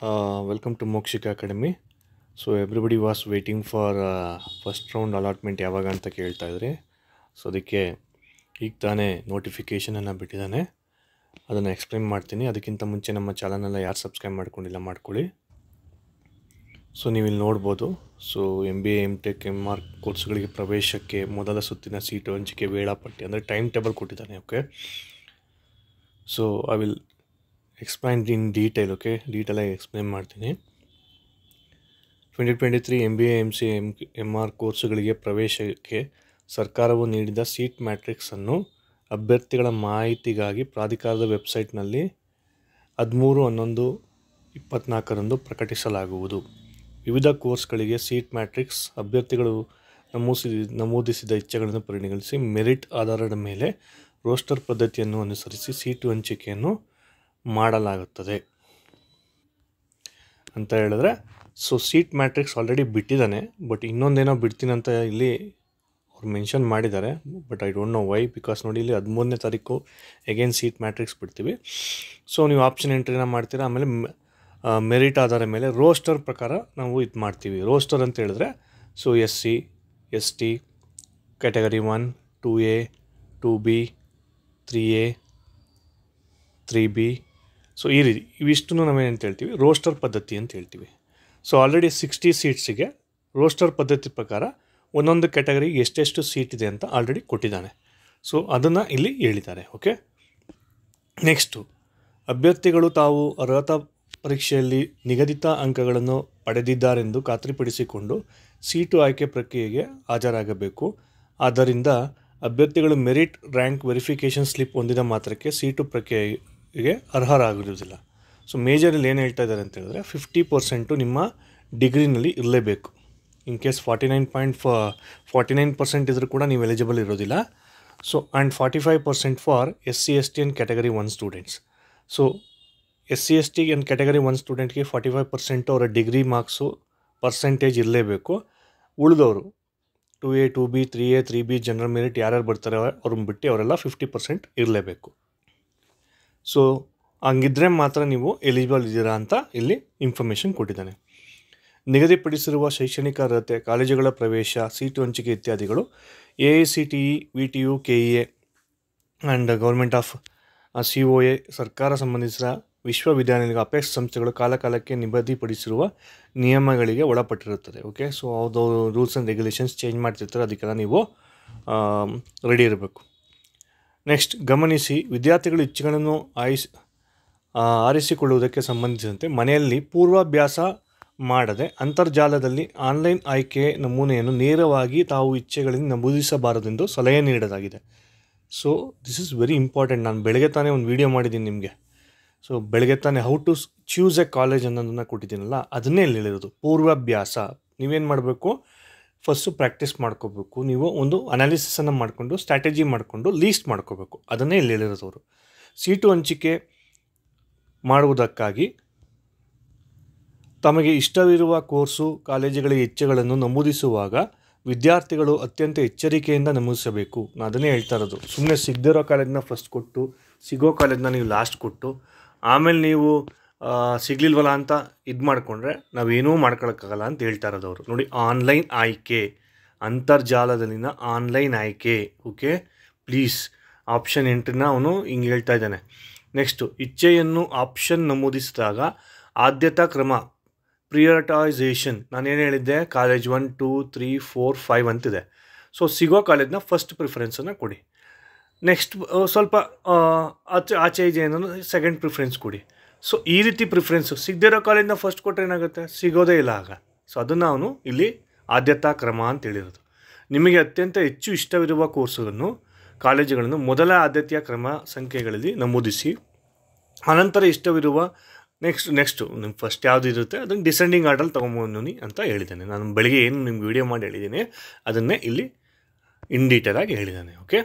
Welcome to Mokshika Academy. So everybody was waiting for first round allotment ಯಾವಾಗ ಅಂತ ಕೇಳ್ತಾ ಇದ್ರಿ. ಸೊ ಅದಕ್ಕೆ ಈಗ ತಾನೇ ನೋಟಿಫಿಕೇಷನನ್ನು ಬಿಟ್ಟಿದ್ದಾನೆ, ಅದನ್ನು ಎಕ್ಸ್ಪ್ಲೇನ್ ಮಾಡ್ತೀನಿ. ಅದಕ್ಕಿಂತ ಮುಂಚೆ ನಮ್ಮ ಚಾನಲ್ನೆಲ್ಲ ಯಾರು ಸಬ್ಸ್ಕ್ರೈಬ್ ಮಾಡ್ಕೊಂಡಿಲ್ಲ ಮಾಡ್ಕೊಳ್ಳಿ. ಸೊ ನೀವು ಇಲ್ಲಿ ನೋಡ್ಬೋದು. ಸೊ MBA MTech MR ಕೋರ್ಸ್ಗಳಿಗೆ ಪ್ರವೇಶಕ್ಕೆ ಮೊದಲ ಸುತ್ತಿನ ಸೀಟು ಹಂಚಿಕೆ ವೇಳಾಪಟ್ಟಿ ಅಂದರೆ ಟೈಮ್ ಟೇಬಲ್ ಕೊಟ್ಟಿದ್ದಾನೆ. Okay, so I will explain in detail. Okay, ಡೀಟೇಲಾಗಿ ಎಕ್ಸ್ಪ್ಲೇನ್ ಮಾಡ್ತೀನಿ. 2023 MBA MCA MR ಕೋರ್ಸುಗಳಿಗೆ ಪ್ರವೇಶಕ್ಕೆ ಸರ್ಕಾರವು ನೀಡಿದ ಸೀಟ್ ಮ್ಯಾಟ್ರಿಕ್ಸನ್ನು ಅಭ್ಯರ್ಥಿಗಳ ಮಾಹಿತಿಗಾಗಿ ಪ್ರಾಧಿಕಾರದ ವೆಬ್ಸೈಟ್ನಲ್ಲಿ 13/11/24 ಪ್ರಕಟಿಸಲಾಗುವುದು. ವಿವಿಧ ಕೋರ್ಸ್ಗಳಿಗೆ ಸೀಟ್ ಮ್ಯಾಟ್ರಿಕ್ಸ್ ಅಭ್ಯರ್ಥಿಗಳು ನಮೂದಿಸಿದ ಇಚ್ಛೆಗಳನ್ನು ಪರಿಗಣಿಸಿ ಮೆರಿಟ್ ಆಧಾರದ ಮೇಲೆ ರೋಸ್ಟರ್ ಪದ್ಧತಿಯನ್ನು ಅನುಸರಿಸಿ ಸೀಟು ಹಂಚಿಕೆಯನ್ನು ಮಾಡಲಾಗುತ್ತದೆ ಅಂತ ಹೇಳಿದ್ರೆ, ಸೊ ಸೀಟ್ ಮ್ಯಾಟ್ರಿಕ್ಸ್ ಆಲ್ರೆಡಿ ಬಿಟ್ಟಿದ್ದಾನೆ, ಬಟ್ ಇನ್ನೊಂದೇನೋ ಬಿಡ್ತೀನಿ ಅಂತ ಇಲ್ಲಿ ಅವ್ರು ಮೆನ್ಷನ್ ಮಾಡಿದ್ದಾರೆ. But I don't know why, because ನೋಡಿ ಇಲ್ಲಿ 13ನೇ ತಾರೀಕು ಅಗೇನ್ ಸೀಟ್ ಮ್ಯಾಟ್ರಿಕ್ಸ್ ಬಿಡ್ತೀವಿ. ಸೊ ನೀವು ಆಪ್ಷನ್ ಎಂಟ್ರಿನ ಮಾಡ್ತೀರಾ, ಆಮೇಲೆ ಮೆರಿಟ್ ಆಧಾರ ಮೇಲೆ ರೋಸ್ಟರ್ ಪ್ರಕಾರ ನಾವು ಇದು ಮಾಡ್ತೀವಿ. ರೋಸ್ಟರ್ ಅಂತ ಹೇಳಿದ್ರೆ so SC ST category 1 2A 2B 3A 3B, so ಈ ರೀತಿ ಇವಿಷ್ಟು ನಾವೇನಂತ ಹೇಳ್ತೀವಿ, ರೋಸ್ಟರ್ ಪದ್ಧತಿ ಅಂತ ಹೇಳ್ತೀವಿ. ಸೊ ಆಲ್ರೆಡಿ 60 ಸೀಟ್ಸಿಗೆ ರೋಸ್ಟರ್ ಪದ್ಧತಿ ಪ್ರಕಾರ ಒಂದೊಂದು ಕ್ಯಾಟಗರಿಗೆ ಎಷ್ಟೆಷ್ಟು ಸೀಟ್ ಇದೆ ಅಂತ ಆಲ್ರೆಡಿ ಕೊಟ್ಟಿದ್ದಾನೆ. ಸೊ ಅದನ್ನು ಇಲ್ಲಿ ಹೇಳಿದ್ದಾರೆ. ಓಕೆ, ನೆಕ್ಸ್ಟು ಅಭ್ಯರ್ಥಿಗಳು ತಾವು ಅರ್ಹತಾ ಪರೀಕ್ಷೆಯಲ್ಲಿ ನಿಗದಿತ ಅಂಕಗಳನ್ನು ಪಡೆದಿದ್ದಾರೆಂದು ಖಾತ್ರಿಪಡಿಸಿಕೊಂಡು ಸೀಟು ಆಯ್ಕೆ ಪ್ರಕ್ರಿಯೆಗೆ ಹಾಜರಾಗಬೇಕು. ಆದ್ದರಿಂದ ಅಭ್ಯರ್ಥಿಗಳು ಮೆರಿಟ್ ರ್ಯಾಂಕ್ ವೆರಿಫಿಕೇಷನ್ ಸ್ಲಿಪ್ ಹೊಂದಿದ ಮಾತ್ರಕ್ಕೆ ಸೀಟು ಪ್ರಕ್ರಿಯೆಗೆ ಅರ್ಹರಾಗಿರುವುದಿಲ್ಲ. ಸೊ ಮೇಜರಲ್ಲಿ ಏನು ಹೇಳ್ತಾ ಇದ್ದಾರೆ ಅಂತ ಹೇಳಿದ್ರೆ 50% ನಿಮ್ಮ ಡಿಗ್ರಿನಲ್ಲಿ ಇರಲೇಬೇಕು. ಇನ್ ಕೇಸ್ 49% ಇದ್ರೂ ಕೂಡ ನೀವು ಎಲಿಜಿಬಲ್ ಇರೋದಿಲ್ಲ. So and 45% for SC ST and category 1 students. So SC ST and category 1 ಸ್ಟೂಡೆಂಟ್ಗೆ 45% ಅವರ ಡಿಗ್ರಿ ಮಾರ್ಕ್ಸು ಪರ್ಸೆಂಟೇಜ್ ಇರಲೇಬೇಕು. ಉಳಿದವರು 2A 2B 3A 3B general merit ಯಾರ್ಯಾರು ಬರ್ತಾರೆ ಅವ್ರನ್ನ ಬಿಟ್ಟು ಅವರೆಲ್ಲ 50% ಇರಲೇಬೇಕು. ಸೊ ಹಂಗಿದ್ರೆ ಮಾತ್ರ ನೀವು ಎಲಿಜಿಬಲ್ ಇದ್ದೀರಾ ಅಂತ ಇಲ್ಲಿ ಇನ್ಫಾರ್ಮೇಷನ್ ಕೊಟ್ಟಿದ್ದಾನೆ. ನಿಗದಿಪಡಿಸಿರುವ ಶೈಕ್ಷಣಿಕ ಅರ್ಹತೆ, ಕಾಲೇಜುಗಳ ಪ್ರವೇಶ, ಸೀಟು ಹಂಚಿಕೆ ಇತ್ಯಾದಿಗಳು AICTE VTU KEA and government of COA ಸರ್ಕಾರ ಸಂಬಂಧಿಸಿದ ವಿಶ್ವವಿದ್ಯಾನಿಲಯ ಅಪೆಕ್ಸ್ ಸಂಸ್ಥೆಗಳು ಕಾಲಕಾಲಕ್ಕೆ ನಿಗದಿಪಡಿಸಿರುವ ನಿಯಮಗಳಿಗೆ ಒಳಪಟ್ಟಿರುತ್ತದೆ. ಓಕೆ, ಸೊ ಅದು ರೂಲ್ಸ್ ಆ್ಯಂಡ್ ರೆಗ್ಯುಲೇಷನ್ಸ್ ಚೇಂಜ್ ಮಾಡ್ತಿರ್ತಾರೆ, ಅದಕ್ಕೆಲ್ಲ ನೀವು ರೆಡಿ ಇರಬೇಕು. ನೆಕ್ಸ್ಟ್ ಗಮನಿಸಿ, ವಿದ್ಯಾರ್ಥಿಗಳು ಇಚ್ಛೆಗಳನ್ನು ಆರಿಸಿಕೊಳ್ಳುವುದಕ್ಕೆ ಸಂಬಂಧಿಸಿದಂತೆ ಮನೆಯಲ್ಲಿ ಪೂರ್ವಾಭ್ಯಾಸ ಮಾಡದೆ ಅಂತರ್ಜಾಲದಲ್ಲಿ ಆನ್ಲೈನ್ ಆಯ್ಕೆ ನಮೂನೆಯನ್ನು ನೇರವಾಗಿ ತಾವು ಇಚ್ಛೆಗಳನ್ನು ನಮೂದಿಸಬಾರದೆಂದು ಸಲಹೆ ನೀಡಲಾಗಿದೆ. So this is very important. ನಾನು ಬೆಳಗ್ಗೆ ತಾನೇ ಒಂದು ವಿಡಿಯೋ ಮಾಡಿದ್ದೀನಿ ನಿಮಗೆ. ಸೊ ಬೆಳಗ್ಗೆ ತಾನೇ how to choose a college ಅನ್ನೋದನ್ನು ಕೊಟ್ಟಿದ್ದೀನಲ್ಲ, ಅದನ್ನೇ ಇಲ್ಲಿ ಹೇಳಿರೋದು. ಪೂರ್ವಾಭ್ಯಾಸ ನೀವೇನು ಮಾಡಬೇಕು, ಫಸ್ಟು ಪ್ರಾಕ್ಟೀಸ್ ಮಾಡ್ಕೋಬೇಕು. ನೀವು ಒಂದು ಅನಾಲಿಸಿಸನ್ನು ಮಾಡಿಕೊಂಡು ಸ್ಟ್ರಾಟಜಿ ಮಾಡಿಕೊಂಡು ಲೀಸ್ಟ್ ಮಾಡ್ಕೋಬೇಕು. ಅದನ್ನೇ ಇಲ್ಲಿ ಹೇಳಿರೋದವರು. ಸೀಟು ಹಂಚಿಕೆ ಮಾಡುವುದಕ್ಕಾಗಿ ತಮಗೆ ಇಷ್ಟವಿರುವ ಕೋರ್ಸು ಕಾಲೇಜುಗಳಿಗೆ ಇಚ್ಛೆಗಳನ್ನು ನಮೂದಿಸುವಾಗ ವಿದ್ಯಾರ್ಥಿಗಳು ಅತ್ಯಂತ ಎಚ್ಚರಿಕೆಯಿಂದ ನಮೂದಿಸಬೇಕು. ನಾನು ಅದನ್ನೇ ಹೇಳ್ತಾ ಇರೋದು. ಸುಮ್ಮನೆ ಸಿಗದಿರೋ ಕಾಲೇಜನ್ನ ಫಸ್ಟ್ ಕೊಟ್ಟು ಸಿಗೋ ಕಾಲೇಜನ್ನ ನೀವು ಲಾಸ್ಟ್ ಕೊಟ್ಟು ಆಮೇಲೆ ನೀವು ಸಿಗಲಿಲ್ವಲ್ಲ ಅಂತ ಇದು ಮಾಡಿಕೊಂಡ್ರೆ ನಾವೇನೂ ಮಾಡ್ಕೊಳಕ್ಕಾಗಲ್ಲ ಅಂತ ಹೇಳ್ತಾ ಇರೋದವರು. ನೋಡಿ, ಆನ್ಲೈನ್ ಆಯ್ಕೆ, ಅಂತರ್ಜಾಲದಲ್ಲಿನ ಆನ್ಲೈನ್ ಆಯ್ಕೆ. ಓಕೆ, ಪ್ಲೀಸ್ ಆಪ್ಷನ್ ಎಂಟ್ರಿನ ಅವನು ಹಿಂಗೆ ಹೇಳ್ತಾ ಇದ್ದಾನೆ. ನೆಕ್ಸ್ಟು ಇಚ್ಛೆಯನ್ನು ಆಪ್ಷನ್ ನಮೂದಿಸಿದಾಗ ಆದ್ಯತಾ ಕ್ರಮ ಪ್ರಿಯರಿಟೈಸೇಷನ್. ನಾನೇನು ಹೇಳಿದ್ದೆ, ಕಾಲೇಜ್ 1 2 3 4 5 ಅಂತಿದೆ. ಸೊ ಸಿಗೋ ಕಾಲೇಜ್ನ ಫಸ್ಟ್ ಪ್ರಿಫರೆನ್ಸನ್ನು ಕೊಡಿ. ನೆಕ್ಸ್ಟ್ ಸ್ವಲ್ಪ ಆಚೆ ಇದೆ ಏನೋ ಸೆಕೆಂಡ್ ಪ್ರಿಫರೆನ್ಸ್ ಕೊಡಿ. ಸೊ ಈ ರೀತಿ ಪ್ರಿಫರೆನ್ಸು ಸಿಗದಿರೋ ಕಾಲೇಜ್ನ ಫಸ್ಟ್ ಕೊಟ್ಟರೆ ಏನಾಗುತ್ತೆ, ಸಿಗೋದೇ ಇಲ್ಲ ಆಗ. ಸೊ ಅದನ್ನು ಅವನು ಇಲ್ಲಿ ಆದ್ಯತಾ ಕ್ರಮ ಅಂತ ಹೇಳಿರೋದು. ನಿಮಗೆ ಅತ್ಯಂತ ಹೆಚ್ಚು ಇಷ್ಟವಿರುವ ಕೋರ್ಸುಗಳನ್ನು ಕಾಲೇಜುಗಳನ್ನು ಮೊದಲ ಆದ್ಯತೆಯ ಕ್ರಮ ಸಂಖ್ಯೆಗಳಲ್ಲಿ ನಮೂದಿಸಿ, ಅನಂತರ ಇಷ್ಟವಿರುವ ನೆಕ್ಸ್ಟು ನಿಮ್ಮ ಫಸ್ಟ್ ಯಾವುದು ಇರುತ್ತೆ ಅದನ್ನು ಡಿಸೆಂಡಿಂಗ್ ಆರ್ಡರ್ ತೊಗೊಂಬನ್ನಿ ಅಂತ ಹೇಳಿದ್ದೇನೆ. ನಾನು ಬೆಳಗ್ಗೆ ಏನು ನಿಮ್ಗೆ ವಿಡಿಯೋ ಮಾಡಿ ಹೇಳಿದ್ದೀನಿ ಅದನ್ನೇ ಇಲ್ಲಿ ಇನ್ ಡೀಟೇಲಾಗಿ ಹೇಳಿದ್ದಾನೆ. Okay,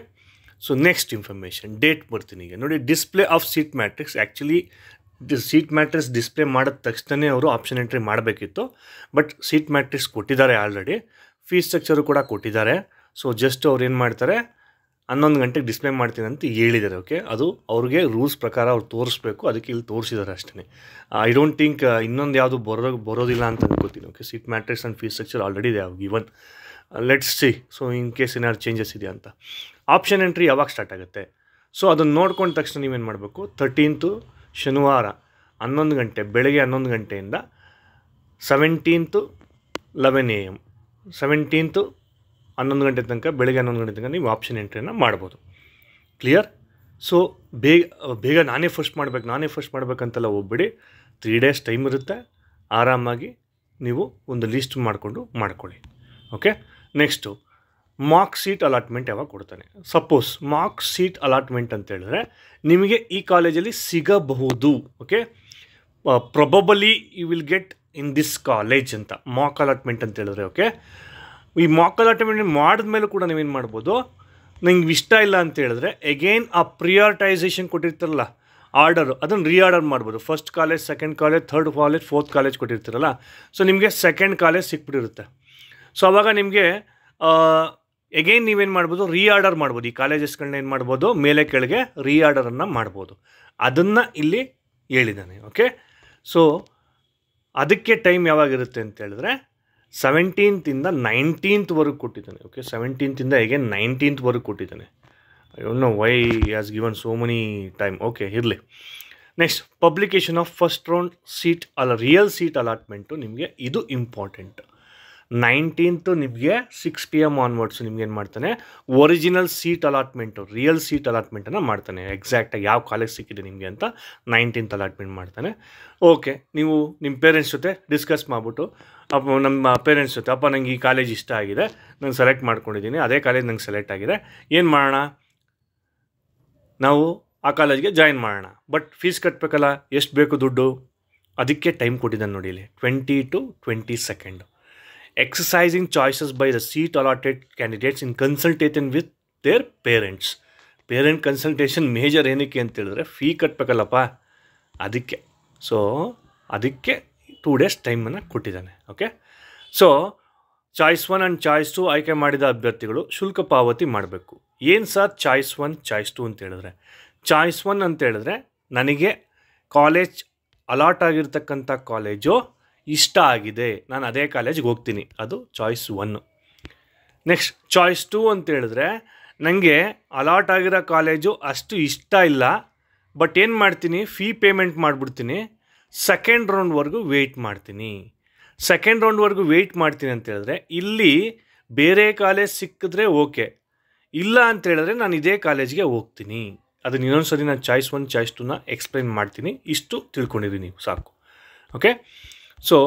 so next information date ಬರ್ತೀನಿ. ಈಗ ನೋಡಿ, display of seat matrix. Actually seat matrix display ಮಾಡಿದ ತಕ್ಷಣ ಅವರು ಆಪ್ಷನ್ ಎಂಟ್ರಿ ಮಾಡಬೇಕಿತ್ತು, ಬಟ್ ಸೀಟ್ ಮ್ಯಾಟ್ರಿಕ್ಸ್ ಕೊಟ್ಟಿದ್ದಾರೆ ಆಲ್ರೆಡಿ. ಫೀಸ್ ಸ್ಟ್ರಕ್ಚರು ಕೂಡ ಕೊಟ್ಟಿದ್ದಾರೆ. ಸೊ ಜಸ್ಟ್ ಅವ್ರು ಏನು ಮಾಡ್ತಾರೆ, 11 ಗಂಟೆಗೆ ಡಿಸ್ಪ್ಲೇ ಮಾಡ್ತೀನಿ ಅಂತ ಹೇಳಿದ್ದಾರೆ. ಓಕೆ, ಅದು ಅವ್ರಿಗೆ ರೂಲ್ಸ್ ಪ್ರಕಾರ ಅವ್ರು ತೋರಿಸ್ಬೇಕು, ಅದಕ್ಕೆ ಇಲ್ಲಿ ತೋರಿಸಿದ್ದಾರೆ ಅಷ್ಟೇ. ಐ ಡೋಂಟ್ ಥಿಂಕ್ ಇನ್ನೊಂದು ಯಾವುದು ಬರೋದಿಲ್ಲ ಅಂತ ಅನ್ಕೋತೀನಿ. Okay, seat matrix and fees structure already they have given. Let's see. So in case ಏನಾದ್ರು ಚೇಂಜಸ್ ಇದೆಯಾ ಅಂತ. ಆಪ್ಷನ್ ಎಂಟ್ರಿ ಯಾವಾಗ ಸ್ಟಾರ್ಟ್ ಆಗುತ್ತೆ? ಸೊ ಅದನ್ನು ನೋಡ್ಕೊಂಡ ತಕ್ಷಣ ನೀವೇನು ಮಾಡಬೇಕು, 13th ಶನಿವಾರ 11 ಗಂಟೆ, ಬೆಳಗ್ಗೆ 11 ಗಂಟೆಯಿಂದ 17th 11 AM, 17th 11 ಗಂಟೆ ತನಕ, ಬೆಳಗ್ಗೆ 11 ಗಂಟೆ ತನಕ ನೀವು ಆಪ್ಷನ್ ಎಂಟ್ರಿಯನ್ನು ಮಾಡ್ಬೋದು. ಕ್ಲಿಯರ್? ಸೊ ಬೇಗ ನಾನೇ ಫಸ್ಟ್ ಮಾಡಬೇಕಂತೆಲ್ಲ ಹೋಗ್ಬಿಡಿ. 3 days ಟೈಮ್ ಇರುತ್ತೆ, ಆರಾಮಾಗಿ ನೀವು ಒಂದು ಲಿಸ್ಟ್ ಮಾಡ್ಕೊಳ್ಳಿ. Okay, next mark seat allotment ಯಾವಾಗ ಕೊಡ್ತಾನೆ? ಸಪೋಸ್ ಮಾರ್ಕ್ ಸೀಟ್ ಅಲಾಟ್ಮೆಂಟ್ ಅಂತ ಹೇಳಿದ್ರೆ ನಿಮಗೆ ಈ ಕಾಲೇಜಲ್ಲಿ ಸಿಗಬಹುದು. Okay, probably you will get in this college ಅಂತ ಮಾರ್ಕ್ ಅಲಾಟ್ಮೆಂಟ್ ಅಂತ ಹೇಳಿದ್ರೆ. ಓಕೆ, ಈ ಮಾರ್ಕ್ ಅಲಾಟ್ಮೆಂಟ್ ಮಾಡಿದ ಮೇಲೂ ಕೂಡ ನೀವೇನು ಮಾಡ್ಬೋದು, ನಂಗೆ ಇಷ್ಟ ಇಲ್ಲ ಅಂತ ಹೇಳಿದ್ರೆ ಎಗೇನ್ ಆ ಪ್ರಿಯಾರಿಟೈಸೇಷನ್ ಕೊಟ್ಟಿರ್ತಾರಲ್ಲ ಆರ್ಡರು, ಅದನ್ನು ರೀಆರ್ಡರ್ ಮಾಡ್ಬೋದು. First college, second college, third college, fourth college ಕೊಟ್ಟಿರ್ತೀರಲ್ಲ, ಸೊ ನಿಮಗೆ ಸೆಕೆಂಡ್ ಕಾಲೇಜ್ ಸಿಕ್ಬಿಟ್ಟಿರುತ್ತೆ. ಸೊ ಆವಾಗ ನಿಮಗೆ ಎಗೈನ್ ನೀವೇನು ಮಾಡ್ಬೋದು, ರೀಆರ್ಡರ್ ಮಾಡ್ಬೋದು. ಈ ಕಾಲೇಜಸ್ಗಳನ್ನ ಏನು ಮಾಡ್ಬೋದು, ಮೇಲೆ ಕೆಳಗೆ ರೀಆರ್ಡರನ್ನು ಮಾಡ್ಬೋದು. ಅದನ್ನು ಇಲ್ಲಿ ಹೇಳಿದ್ದಾನೆ. ಓಕೆ, ಸೊ ಅದಕ್ಕೆ ಟೈಮ್ ಯಾವಾಗಿರುತ್ತೆ ಅಂತ ಹೇಳಿದ್ರೆ 17th 19th ಕೊಟ್ಟಿದ್ದಾನೆ. ಓಕೆ, 17th ಎಗೇನ್ 19th ಕೊಟ್ಟಿದ್ದಾನೆ. I don't know why has given so many time. Okay, ಇರಲಿ. Next, publication of first round seat real seat allotment ನಿಮಗೆ ಇದು ಇಂಪಾರ್ಟೆಂಟ್. 19th ನಿಮಗೆ 6 PM ಆನ್ವರ್ಡ್ಸು ನಿಮ್ಗೆ ಏನು ಮಾಡ್ತಾನೆ, original seat allotment, real seat ಅಲಾಟ್ಮೆಂಟನ್ನು ಮಾಡ್ತಾನೆ. ಎಕ್ಸಾಕ್ಟಾಗಿ ಯಾವ ಕಾಲೇಜ್ ಸಿಕ್ಕಿದೆ ನಿಮಗೆ ಅಂತ 19th ಅಲಾಟ್ಮೆಂಟ್ ಮಾಡ್ತಾನೆ. ಓಕೆ, ನೀವು ನಿಮ್ಮ ಪೇರೆಂಟ್ಸ್ ಜೊತೆ ಡಿಸ್ಕಸ್ ಮಾಡಿಬಿಟ್ಟು, ನಮ್ಮ ಪೇರೆಂಟ್ಸ್ ಜೊತೆ, ಅಪ್ಪ ನಂಗೆ ಈ ಕಾಲೇಜ್ ಇಷ್ಟ ಆಗಿದೆ, ನಾನು ಸೆಲೆಕ್ಟ್ ಮಾಡ್ಕೊಂಡಿದ್ದೀನಿ, ಅದೇ ಕಾಲೇಜ್ ನಂಗೆ ಸೆಲೆಕ್ಟ್ ಆಗಿದೆ, ಏನು ಮಾಡೋಣ, ನಾವು ಆ ಕಾಲೇಜ್ಗೆ ಜಾಯಿನ್ ಮಾಡೋಣ, ಬಟ್ ಫೀಸ್ ಕಟ್ಟಬೇಕಲ್ಲ, ಎಷ್ಟು ಬೇಕು ದುಡ್ಡು, ಅದಕ್ಕೆ ಟೈಮ್ ಕೊಟ್ಟಿದ್ದಾನೆ ನೋಡಿ ಇಲ್ಲಿ, 20 to 22. Exercising choices by the seat allotted candidates in consultation with their parents. Parent consultation major ಏನಕ್ಕೆ ಅಂತ ಹೇಳಿದ್ರೆ ಫೀ ಕಟ್ಟಬೇಕಲ್ಲಪ್ಪ, ಅದಕ್ಕೆ. ಸೊ ಅದಕ್ಕೆ 2 days ಟೈಮನ್ನು ಕೊಟ್ಟಿದ್ದಾನೆ. Okay, so choice 1 and choice 2 ಆಯ್ಕೆ ಮಾಡಿದ ಅಭ್ಯರ್ಥಿಗಳು ಶುಲ್ಕ ಪಾವತಿ ಮಾಡಬೇಕು. ಏನು ಸರ್ ಚಾಯ್ಸ್ 1 ಚಾಯ್ಸ್ 2 ಅಂತ ಹೇಳಿದ್ರೆ? ಚಾಯ್ಸ್ 1 ಅಂತ ಹೇಳಿದ್ರೆ ನನಗೆ ಕಾಲೇಜ್ ಅಲಾಟ್ ಆಗಿರ್ತಕ್ಕಂಥ ಕಾಲೇಜು ಇಷ್ಟ ಆಗಿದೆ, ನಾನು ಅದೇ ಕಾಲೇಜ್ಗೆ ಹೋಗ್ತೀನಿ, ಅದು ಚಾಯ್ಸ್ 1. ನೆಕ್ಸ್ಟ್ ಚಾಯ್ಸ್ 2 ಅಂತ ಹೇಳಿದ್ರೆ ನನಗೆ ಅಲಾಟ್ ಆಗಿರೋ ಕಾಲೇಜು ಅಷ್ಟು ಇಷ್ಟ ಇಲ್ಲ, ಬಟ್ ಏನು ಮಾಡ್ತೀನಿ, ಫೀ ಪೇಮೆಂಟ್ ಮಾಡಿಬಿಡ್ತೀನಿ, ಸೆಕೆಂಡ್ ರೌಂಡ್ವರೆಗೂ ವೆಯ್ಟ್ ಮಾಡ್ತೀನಿ. ಸೆಕೆಂಡ್ ರೌಂಡ್ವರೆಗೂ ವೆಯ್ಟ್ ಮಾಡ್ತೀನಿ ಅಂತ ಹೇಳಿದ್ರೆ ಇಲ್ಲಿ ಬೇರೆ ಕಾಲೇಜ್ ಸಿಕ್ಕಿದ್ರೆ ಓಕೆ, ಇಲ್ಲ ಅಂತ ಹೇಳಿದ್ರೆ ನಾನು ಇದೇ ಕಾಲೇಜ್ಗೆ ಹೋಗ್ತೀನಿ. ಅದನ್ನ ಇನ್ನೊಂದು ಸರಿ ನಾನು ಚಾಯ್ಸ್ 1 ಚಾಯ್ಸ್ 2ನ ಎಕ್ಸ್ಪ್ಲೈನ್ ಮಾಡ್ತೀನಿ. ಇಷ್ಟು ತಿಳ್ಕೊಂಡಿದ್ದೀನಿ ನೀವು ಸಾಕು. ಓಕೆ, ಸೊ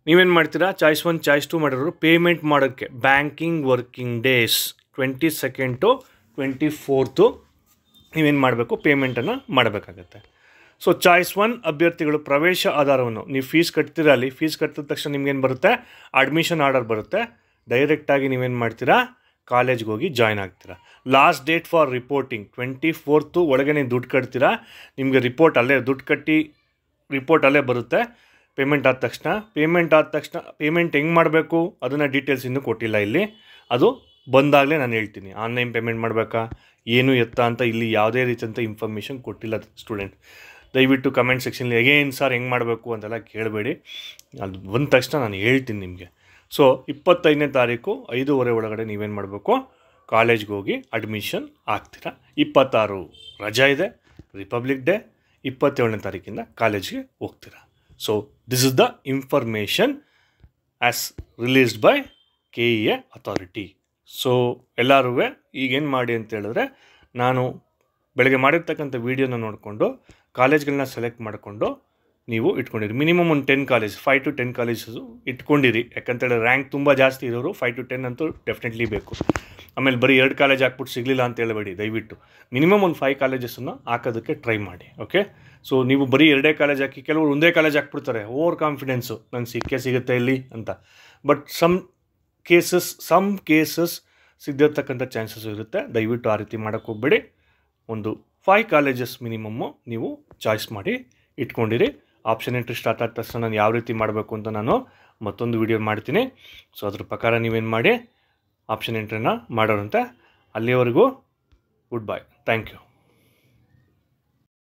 ನೀವೇನು ಮಾಡ್ತೀರಾ, ಚಾಯ್ಸ್ 1 ಚಾಯ್ಸ್ 2 ಮಾಡಿರೋರು ಪೇಮೆಂಟ್ ಮಾಡೋಕ್ಕೆ banking working days 22nd to 24th ನೀವೇನು ಮಾಡಬೇಕು, ಪೇಮೆಂಟನ್ನು ಮಾಡಬೇಕಾಗತ್ತೆ. ಸೊ ಚಾಯ್ಸ್ 1 ಅಭ್ಯರ್ಥಿಗಳು ಪ್ರವೇಶ ಆಧಾರವನ್ನು ನೀವು ಫೀಸ್ ಕಟ್ತೀರಾ, ಅಲ್ಲಿ ಫೀಸ್ ಕಟ್ಟಿದ ತಕ್ಷಣ ನಿಮ್ಗೇನು ಬರುತ್ತೆ, ಅಡ್ಮಿಷನ್ ಆರ್ಡರ್ ಬರುತ್ತೆ. ಡೈರೆಕ್ಟಾಗಿ ನೀವೇನು ಮಾಡ್ತೀರಾ, ಕಾಲೇಜ್ಗೆ ಹೋಗಿ ಜಾಯ್ನ್ ಆಗ್ತೀರಾ. Last date for reporting 24th ಒಳಗೆ ನೀವು ದುಡ್ಡು ಕಟ್ತೀರಾ, ನಿಮಗೆ ರಿಪೋರ್ಟ್ ಅಲ್ಲೇ ದುಡ್ಡು ಕಟ್ಟಿ ರಿಪೋರ್ಟ್ ಅಲ್ಲೇ ಬರುತ್ತೆ. ಪೇಮೆಂಟ್ ಆದ ತಕ್ಷಣ ಪೇಮೆಂಟ್ ಹೆಂಗೆ ಮಾಡಬೇಕು ಅದನ್ನು ಡೀಟೇಲ್ಸ್ ಇನ್ನೂ ಕೊಟ್ಟಿಲ್ಲ ಇಲ್ಲಿ, ಅದು ಬಂದಾಗಲೇ ನಾನು ಹೇಳ್ತೀನಿ. ಆನ್ಲೈನ್ ಪೇಮೆಂಟ್ ಮಾಡಬೇಕಾ ಏನು ಎತ್ತ ಅಂತ ಇಲ್ಲಿ ಯಾವುದೇ ರೀತಿಯಂಥ ಇನ್ಫಾರ್ಮೇಷನ್ ಕೊಟ್ಟಿಲ್ಲ ಸ್ಟೂಡೆಂಟ್. ದಯವಿಟ್ಟು ಕಮೆಂಟ್ ಸೆಕ್ಷನ್ಲಿ ಅಗೇನ್ ಸರ್ ಹೆಂಗೆ ಮಾಡಬೇಕು ಅಂತೆಲ್ಲ ಕೇಳಬೇಡಿ, ಅದು ಬಂದ ತಕ್ಷಣ ನಾನು ಹೇಳ್ತೀನಿ ನಿಮಗೆ. ಸೊ 25ನೇ ತಾರೀಕು 5:30 ಒಳಗಡೆ ನೀವೇನು ಮಾಡಬೇಕು, ಕಾಲೇಜ್ಗೆ ಹೋಗಿ ಅಡ್ಮಿಷನ್ ಆಗ್ತೀರಾ. 26 ರಜಾ ಇದೆ, ರಿಪಬ್ಲಿಕ್ ಡೇ. 27ನೇ ತಾರೀಕಿಂದ ಕಾಲೇಜ್ಗೆ ಹೋಗ್ತೀರಾ. So this is the information as released by KEA authority. So ಎಲ್ಲರೂ ಈಗೇನು ಮಾಡಿ ಅಂತ ಹೇಳಿದ್ರೆ, ನಾನು ಬೆಳಗ್ಗೆ ಮಾಡಿರ್ತಕ್ಕಂಥ ವೀಡಿಯೋನ ನೋಡಿಕೊಂಡು ಕಾಲೇಜ್ಗಳನ್ನ ಸೆಲೆಕ್ಟ್ ಮಾಡಿಕೊಂಡು ನೀವು ಇಟ್ಕೊಂಡಿರಿ. ಮಿನಿಮಮ್ ಒಂದು 10 ಕಾಲೇಜ್, 5 to 10 ಕಾಲೇಜಸ್ಸು ಇಟ್ಕೊಂಡಿರಿ. ಯಾಕಂತೇಳಿ ರ್ಯಾಂಕ್ ತುಂಬ ಜಾಸ್ತಿ ಇರೋರು 5 to 10 ಅಂತೂ ಡೆಫಿನೆಟ್ಲಿ ಬೇಕು. ಆಮೇಲೆ ಬರೀ 2 ಕಾಲೇಜ್ ಹಾಕ್ಬಿಟ್ಟು ಸಿಗಲಿಲ್ಲ ಅಂತ ಹೇಳಬೇಡಿ. ದಯವಿಟ್ಟು ಮಿನಿಮಮ್ ಒಂದು 5 ಕಾಲೇಜಸ್ಸನ್ನು ಹಾಕೋದಕ್ಕೆ ಟ್ರೈ ಮಾಡಿ. ಓಕೆ, ಸೊ ನೀವು ಬರೀ 2 ಕಾಲೇಜ್ ಹಾಕಿ, ಕೆಲವರು ಒಂದೇ ಕಾಲೇಜ್ ಹಾಕ್ಬಿಡ್ತಾರೆ, ಓವರ್ ಕಾನ್ಫಿಡೆನ್ಸು, ನಂಗೆ ಸಿಗುತ್ತೆ ಇಲ್ಲಿ ಅಂತ. ಬಟ್ ಸಮ್ ಕೇಸಸ್ ಸಿಗದಿರ್ತಕ್ಕಂಥ ಚಾನ್ಸಸ್ ಇರುತ್ತೆ. ದಯವಿಟ್ಟು ಆ ರೀತಿ ಮಾಡೋಕ್ಕೆ ಹೋಗ್ಬೇಡಿ. ಒಂದು 5 ಕಾಲೇಜಸ್ ಮಿನಿಮಮ್ಮು ನೀವು ಚಾಯ್ಸ್ ಮಾಡಿ ಇಟ್ಕೊಂಡಿರಿ. ಆಪ್ಷನ್ ಎಂಟ್ರಿ ಸ್ಟಾರ್ಟ್ ಆದ ತಕ್ಷಣ ನಾನು ಯಾವ ರೀತಿ ಮಾಡಬೇಕು ಅಂತ ನಾನು ಮತ್ತೊಂದು ವಿಡಿಯೋ ಮಾಡ್ತೀನಿ. ಸೊ ಅದ್ರ ಪ್ರಕಾರ ನೀವೇನು ಮಾಡಿ ಆಪ್ಷನ್ ಎಂಟ್ರಿನ ಮಾಡೋರಂತೆ ಅಲ್ಲಿಯವರೆಗೂ ಗುಡ್ ಬೈ. Thank you.